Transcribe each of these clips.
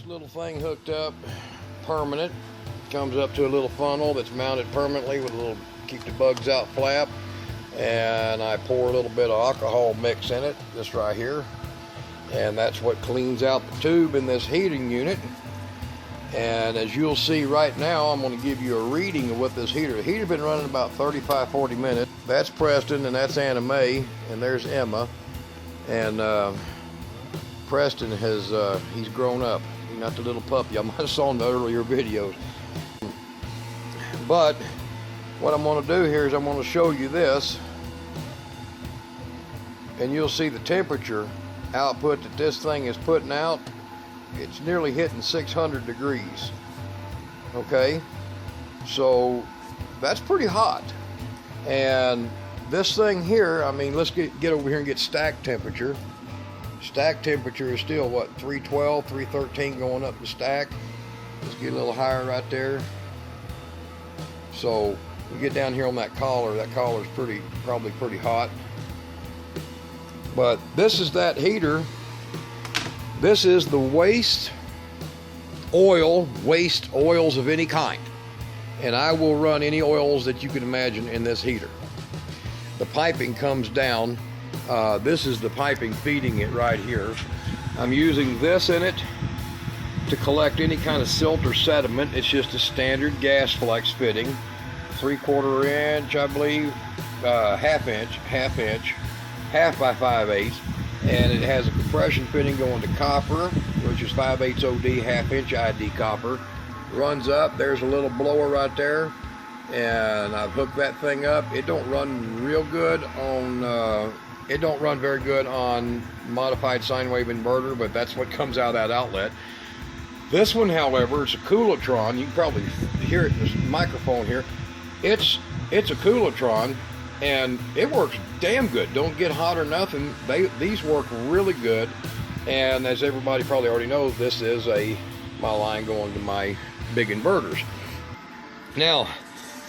little thing hooked up permanent. Comes up to a little funnel that's mounted permanently with a little keep the bugs out flap, and I pour a little bit of alcohol mix in it, this right here, and that's what cleans out the tube in this heating unit. And as you'll see right now, I'm going to give you a reading of what this heater. The heater's been running about 35-40 minutes. That's Preston, and that's Anna Mae, and there's Emma. And Preston has he's grown up. He's not the little puppy I might have saw in the earlier videos. But what I'm going to do here is I'm going to show you this, and you'll see the temperature output that this thing is putting out. It's nearly hitting 600 degrees. Okay, so that's pretty hot. And this thing here, I mean, let's get over here and get stack temperature. Stack temperature is still what, 312, 313 going up the stack. Let's get a little higher right there. So we get down here on that collar. That collar's probably pretty hot. But this is that heater. This is the waste oils of any kind. And I will run any oils that you can imagine in this heater. The piping comes down. This is the piping feeding it right here. I'm using this in it to collect any kind of silt or sediment. It's just a standard gas flex fitting, 3/4 inch, I believe, half by 5/8, and it has a compression fitting going to copper, which is 5/8 OD, 1/2 inch ID copper. Runs up. There's a little blower right there, and I've hooked that thing up. It don't run real good on. It don't run very good on modified sine wave inverter, but that's what comes out of that outlet. This one, however, is a Coolotron. You can probably hear it in this microphone here. It's a Coolotron, and it works damn good. Don't get hot or nothing. These work really good. And as everybody probably already knows, this is my line going to my big inverters. Now,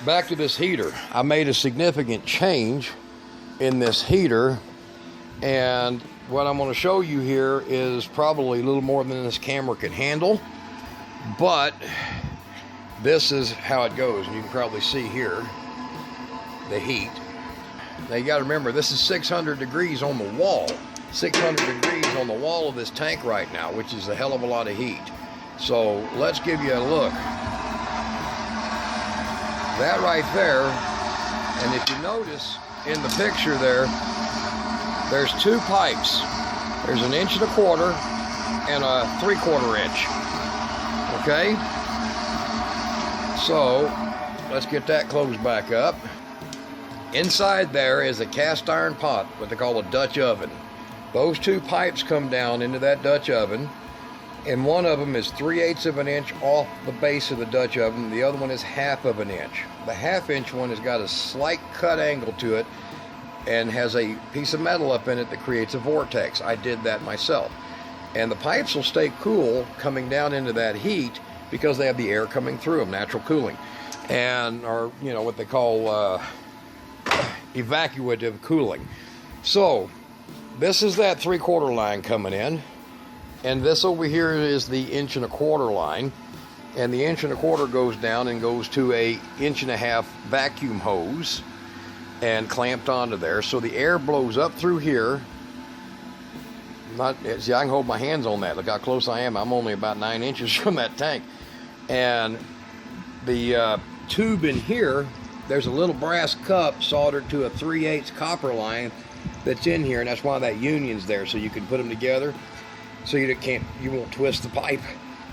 back to this heater. I made a significant change in this heater, and what I'm going to show you here is probably a little more than this camera can handle, but this is how it goes, and you can probably see here the heat. Now you got to remember, this is 600 degrees on the wall. 600 degrees on the wall of this tank right now, which is a hell of a lot of heat. So let's give you a look. That right there, and if you notice in the picture there's two pipes. There's 1 1/4 inch and a 3/4 inch. Okay? So let's get that closed back up. Inside there is a cast iron pot, what they call a Dutch oven. Those two pipes come down into that Dutch oven, and one of them is 3/8 of an inch off the base of the Dutch oven. The other one is 1/2 an inch. The 1/2 inch one has got a slight cut angle to it and has a piece of metal up in it that creates a vortex. I did that myself. And the pipes will stay cool coming down into that heat because they have the air coming through them, natural cooling, and or what they call evacuative cooling. So this is that 3/4 line coming in, and this over here is the 1 1/4 line, and the 1 1/4 goes down and goes to a 1 1/2 vacuum hose and clamped onto there, so the air blows up through here. See, I can hold my hands on that. Look how close I am. I'm only about 9 inches from that tank. And the tube in here, there's a little brass cup soldered to a 3/8 copper line that's in here, and that's why that union's there, so you can put them together so you won't twist the pipe.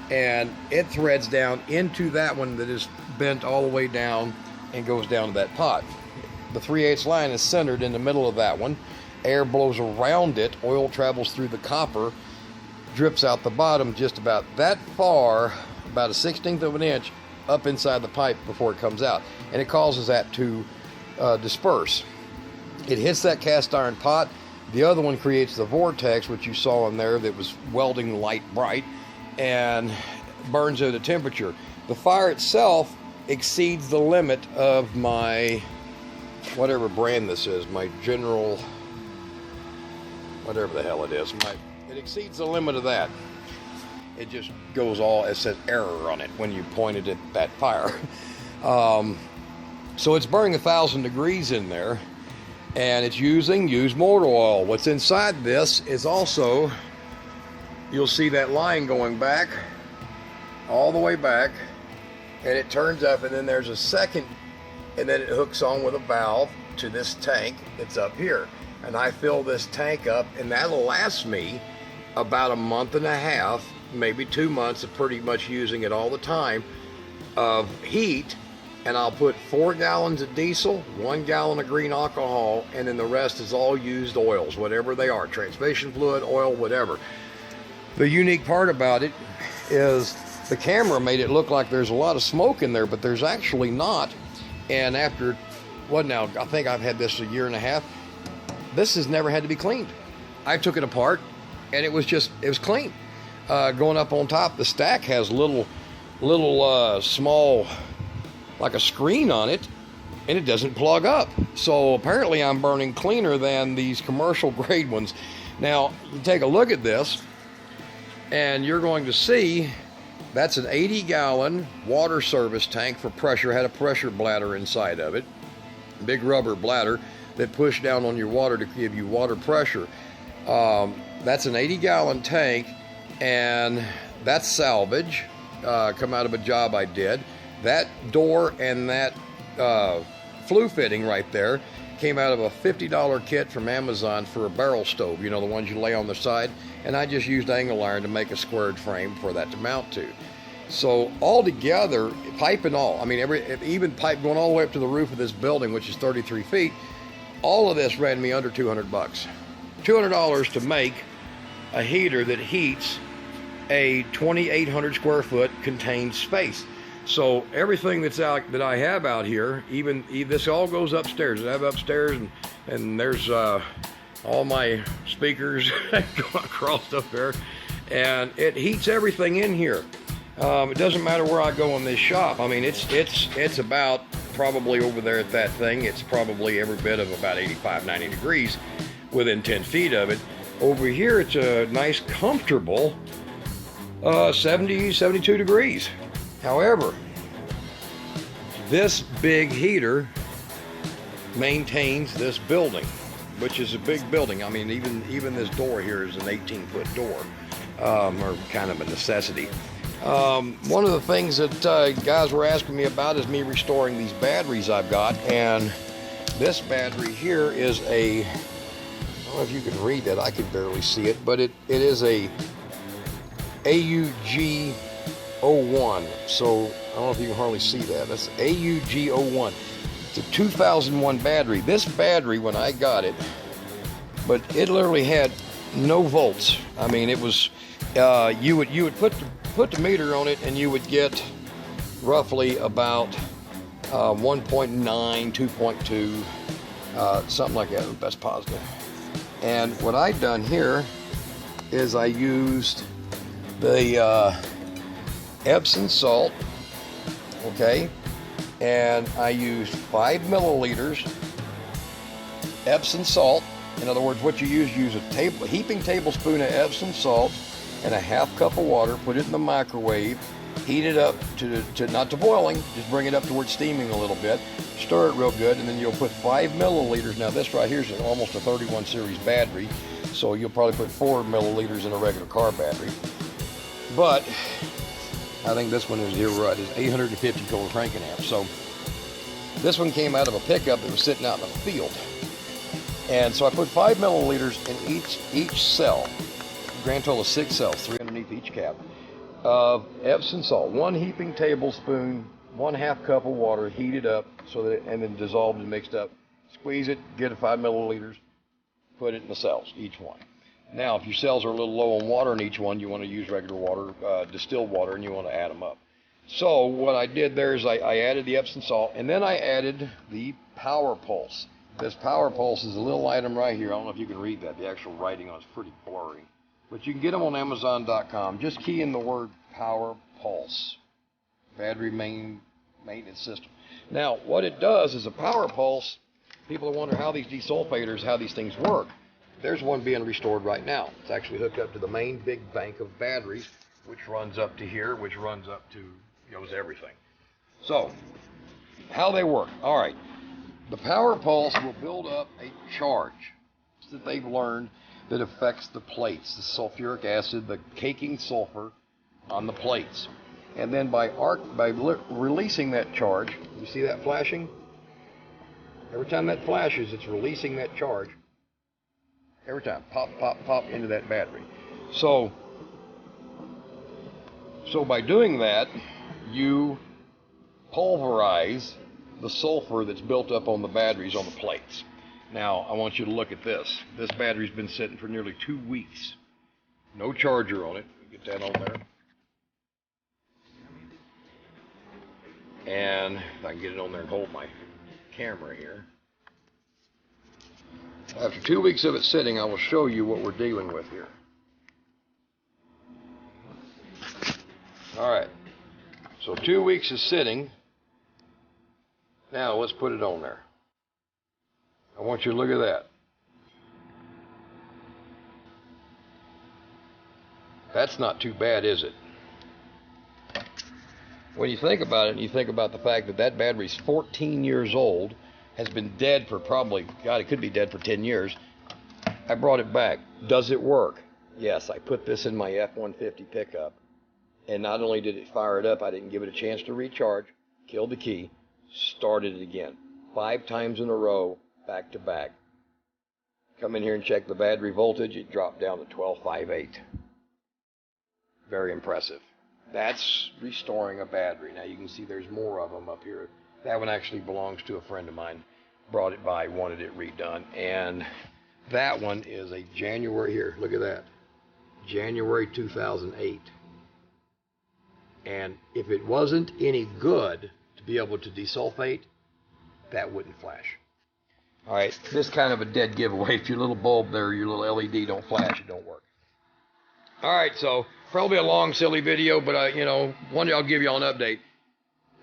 And it threads down into that one that is bent all the way down and goes down to that pot. The 3/8 line is centered in the middle of that one. Air blows around it, oil travels through the copper, drips out the bottom just about that far, about a 1/16 of an inch up inside the pipe before it comes out, and it causes that to disperse. It hits that cast iron pot. The other one creates the vortex, which you saw in there that was welding light bright, and burns at a temperature. The fire itself exceeds the limit of my, whatever brand this is, my General, whatever the hell it is, it exceeds the limit of that. it just goes all, it says error on it when you point it at that fire. So it's burning 1,000 degrees in there, and it's using used motor oil. What's inside this is also, you'll see that line going back, all the way back, and it turns up, and then there's a second, and then it hooks on with a valve to this tank that's up here. And I fill this tank up, and that'll last me about a month and a half, maybe 2 months of pretty much using it all the time of heat. And I'll put 4 gallons of diesel, 1 gallon of green alcohol, and then the rest is all used oils, whatever they are, transmission fluid, oil, whatever. The unique part about it is the camera made it look like there's a lot of smoke in there, but there's actually not. And after, what now, I think I've had this a year and a half, this has never had to be cleaned. I took it apart, and it was clean. Going up on top, the stack has little small, like a screen on it, and it doesn't plug up. So apparently I'm burning cleaner than these commercial grade ones. Now, you take a look at this, and you're going to see that's an 80-gallon water service tank for pressure. It had a pressure bladder inside of it, big rubber bladder that pushed down on your water to give you water pressure. That's an 80-gallon tank, and that's salvage, come out of a job I did. That door and that flue fitting right there came out of a $50 kit from Amazon for a barrel stove, you know, the ones you lay on the side, and I just used angle iron to make a squared frame for that to mount to. So all together, pipe and all, I mean, even pipe going all the way up to the roof of this building, which is 33 feet, all of this ran me under $200. $200 to make a heater that heats a 2,800 square foot contained space. So everything that's out that I have out here, even this all goes upstairs. I have upstairs, and there's all my speakers going across up there, and it heats everything in here. It doesn't matter where I go in this shop. I mean, it's about probably over there at that thing. It's probably every bit of about 85, 90 degrees within 10 feet of it. Over here, it's a nice, comfortable 70, 72 degrees. However, this big heater maintains this building, which is a big building. I mean, even this door here is an 18-foot door, or kind of a necessity. One of the things that guys were asking me about is me restoring these batteries I've got, and this battery here is I don't know if you can read that, I can barely see it, but it is a AUG 01. So I don't know if you can hardly see that. That's AUG 01. It's a 2001 battery. This battery, when I got it, but it literally had no volts. I mean, it was you would put the meter on it, and you would get roughly about 1.9, 2.2, something like that. That's positive. And what I've done here is I used the Epsom salt, okay, and I used 5 milliliters Epsom salt. In other words, what you use a heaping tablespoon of Epsom salt and a half cup of water, put it in the microwave, heat it up to not to boiling, just bring it up towards steaming a little bit, stir it real good, and then you'll put 5 milliliters. Now this right here is almost a 31 series battery, so you'll probably put 4 milliliters in a regular car battery. But I think this one is here right, is 850 kilowatt cranking amp. So this one came out of a pickup that was sitting out in the field. And so I put 5 milliliters in each cell, grand total of 6 cells, 3 underneath each cap, of Epsom salt, 1 heaping tablespoon, 1/2 cup of water, heated up, so that and then dissolved and mixed up. Squeeze it, get it 5 milliliters, put it in the cells, each one. Now, if your cells are a little low on water in each one, you want to use regular water, distilled water, and you want to add them up. So what I did there is I added the Epsom salt, and then I added the Power Pulse. This Power Pulse is a little item right here. I don't know if you can read that. The actual writing on it's pretty blurry. But you can get them on Amazon.com. Just key in the word Power Pulse. Battery maintenance system. Now, what it does is a Power Pulse, people wonder how these desulfators, how these things work. There's one being restored right now. It's actually hooked up to the main big bank of batteries which runs up to here, which runs up to, goes everything. So, how they work. All right. The power pulse will build up a charge that they've learned that affects the plates, the sulfuric acid, the caking sulfur on the plates. And then by releasing that charge, you see that flashing? Every time that flashes, it's releasing that charge. Every time, pop, pop, pop into that battery. So by doing that, you pulverize the sulfur that's built up on the batteries on the plates. Now, I want you to look at this. This battery's been sitting for nearly 2 weeks. No charger on it. Get that on there. And if I can get it on there and hold my camera here. After 2 weeks of it sitting, I will show you what we're dealing with here. All right. So 2 weeks is sitting. Now let's put it on there. I want you to look at that. That's not too bad, is it? When you think about it, and you think about the fact that that battery's 14 years old, has been dead for probably, God, it could be dead for 10 years. I brought it back. Does it work? Yes, I put this in my F-150 pickup, and not only did it fire it up, I didn't give it a chance to recharge, killed the key, started it again. 5 times in a row, back to back. Come in here and check the battery voltage, it dropped down to 1258. Very impressive. That's restoring a battery. Now you can see there's more of them up here. That one actually belongs to a friend of mine. Brought it by, wanted it redone. And that one is a January, here, look at that. January 2008. And if it wasn't any good to be able to desulfate, that wouldn't flash. All right, this kind of a dead giveaway. If your little bulb there, your little LED don't flash, it don't work. All right, so probably a long, silly video, but one day I'll give y'all an update.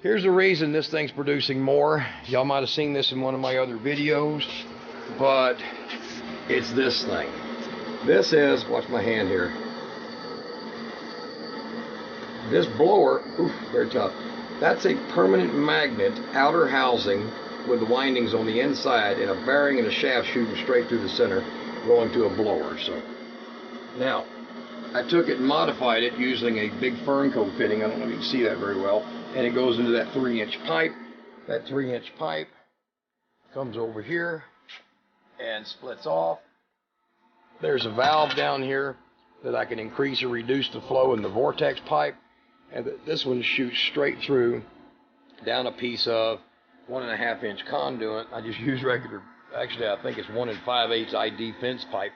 Here's the reason this thing's producing more. Y'all might have seen this in one of my other videos, but it's this thing. This is, watch my hand here. This blower, oof, very tough. That's a permanent magnet outer housing with the windings on the inside and a bearing and a shaft shooting straight through the center, going to a blower. So now, I took it and modified it using a big fern coat fitting. I don't know if you can see that very well. And it goes into that 3-inch pipe. That 3-inch pipe comes over here and splits off. There's a valve down here that I can increase or reduce the flow in the vortex pipe. And this one shoots straight through down a piece of 1.5-inch conduit. I just use regular, actually I think it's 1 5/8 ID fence pipe.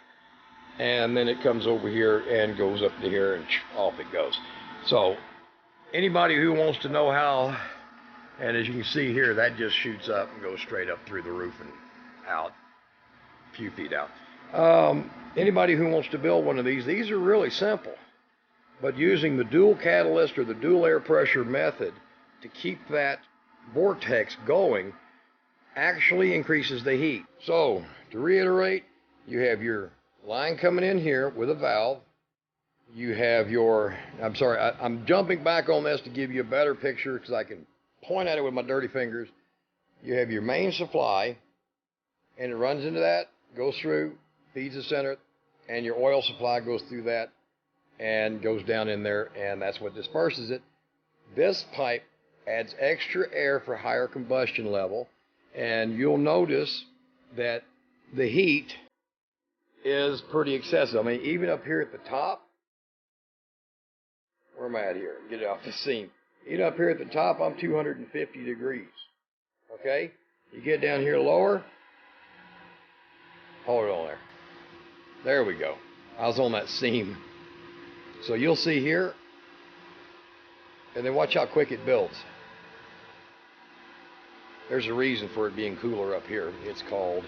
And then it comes over here and goes up to here and off it goes. So anybody who wants to know how, and as you can see here, that just shoots up and goes straight up through the roof and out, a few feet out. Anybody who wants to build one of these are really simple. But using the dual catalyst or the dual air pressure method to keep that vortex going actually increases the heat. So to reiterate, you have your line coming in here with a valve. You have your, I'm sorry, I'm jumping back on this to give you a better picture because I can point at it with my dirty fingers. You have your main supply, and it runs into that, goes through, feeds the center, and your oil supply goes through that and goes down in there, and that's what disperses it. This pipe adds extra air for higher combustion level, and you'll notice that the heat is pretty excessive. I mean, even up here at the top, where am I at here? Get it off the seam. Even up here at the top, I'm 250 degrees. Okay? You get down here lower, hold it on there. There we go. I was on that seam. So you'll see here, and then watch how quick it builds. There's a reason for it being cooler up here. It's called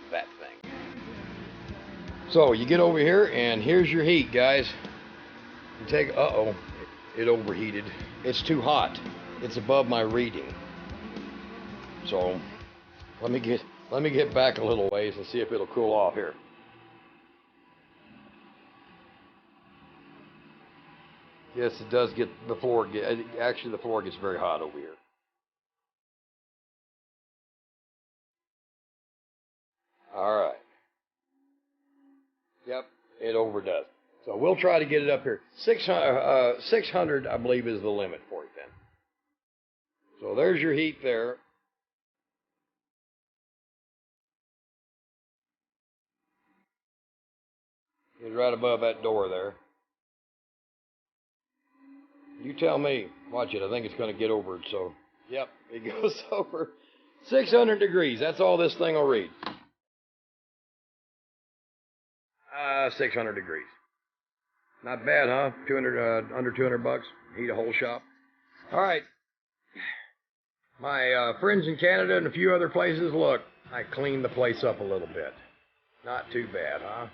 that thing. So you get over here, and here's your heat, guys. You take, uh-oh, it overheated. It's too hot. It's above my reading. So let me get back a little ways and see if it'll cool off here. Yes, it does get the floor. Actually, the floor gets very hot over here. All right. Yep, it overdoes. So we'll try to get it up here. 600, I believe, is the limit for it then. So there's your heat there. It's right above that door there. You tell me. Watch it. I think it's going to get over it. So, yep, it goes over 600 degrees. That's all this thing will read. 600 degrees. Not bad, huh? 200, under 200 bucks. Heat a whole shop. All right. My friends in Canada and a few other places, look, I cleaned the place up a little bit. Not too bad, huh?